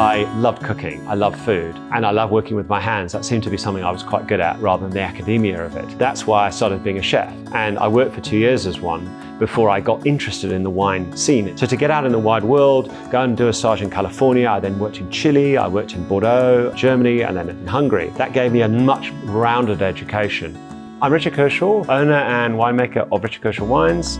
I loved cooking, I loved food, and I loved working with my hands. That seemed to be something I was quite good at rather than the academia of it. That's why I started being a chef. And I worked for 2 years as one before I got interested in the wine scene. So to get out in the wide world, go and do a stage in California, I then worked in Chile, I worked in Bordeaux, Germany, and then in Hungary. That gave me a much rounded education. I'm Richard Kershaw, owner and winemaker of Richard Kershaw Wines.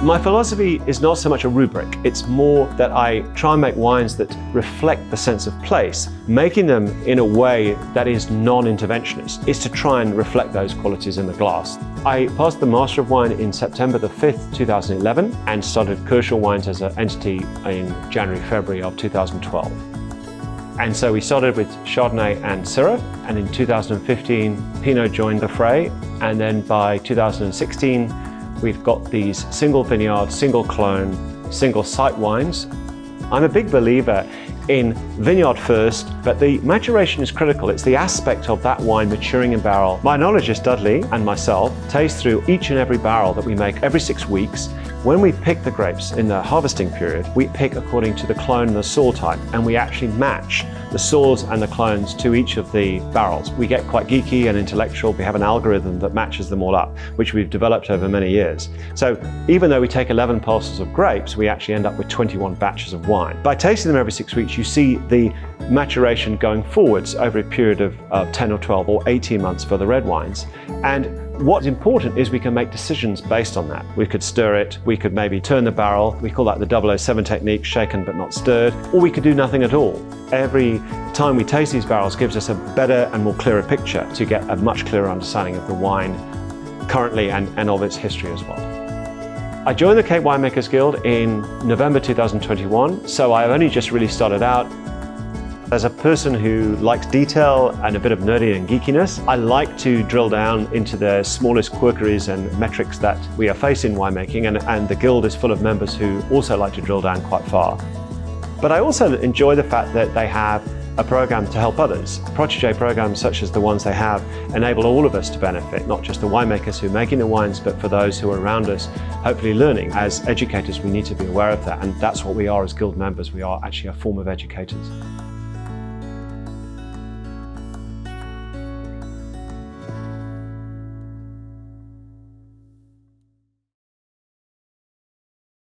My philosophy is not so much a rubric, it's more that I try and make wines that reflect the sense of place, making them in a way that is non-interventionist. It's to try and reflect those qualities in the glass. I passed the Master of Wine in September the 5th, 2011, and started Kershaw Wines as an entity in January, February of 2012. And so we started with Chardonnay and Syrah, and in 2015, Pinot joined the fray, and then by 2016, we've got these single vineyard, single clone, single site wines. I'm a big believer in vineyard first, but the maturation is critical. It's the aspect of that wine maturing in barrel. My enologist Dudley and myself taste through each and every barrel that we make every 6 weeks. When we pick the grapes in the harvesting period, we pick according to the clone and the soil type, and we actually match the soils and the clones to each of the barrels. We get quite geeky and intellectual. We have an algorithm that matches them all up, which we've developed over many years. So even though we take 11 parcels of grapes, we actually end up with 21 batches of wine. By tasting them every 6 weeks, you see the maturation going forwards over a period of 10 or 12 or 18 months for the red wines. And what's important is we can make decisions based on that. We could stir it, we could maybe turn the barrel, we call that the 007 technique, shaken but not stirred, or we could do nothing at all. Every time we taste these barrels gives us a better and more clearer picture to get a much clearer understanding of the wine currently and of its history as well. I joined the Cape Winemakers Guild in November 2021, so I only just really started out. As a person who likes detail and a bit of nerdy and geekiness, I like to drill down into the smallest quirkeries and metrics that we are facing in winemaking, and the Guild is full of members who also like to drill down quite far. But I also enjoy the fact that they have a program to help others. Protégé programs such as the ones they have enable all of us to benefit, not just the winemakers who are making the wines, but for those who are around us, hopefully learning. As educators, we need to be aware of that, and that's what we are as Guild members. We are actually a form of educators.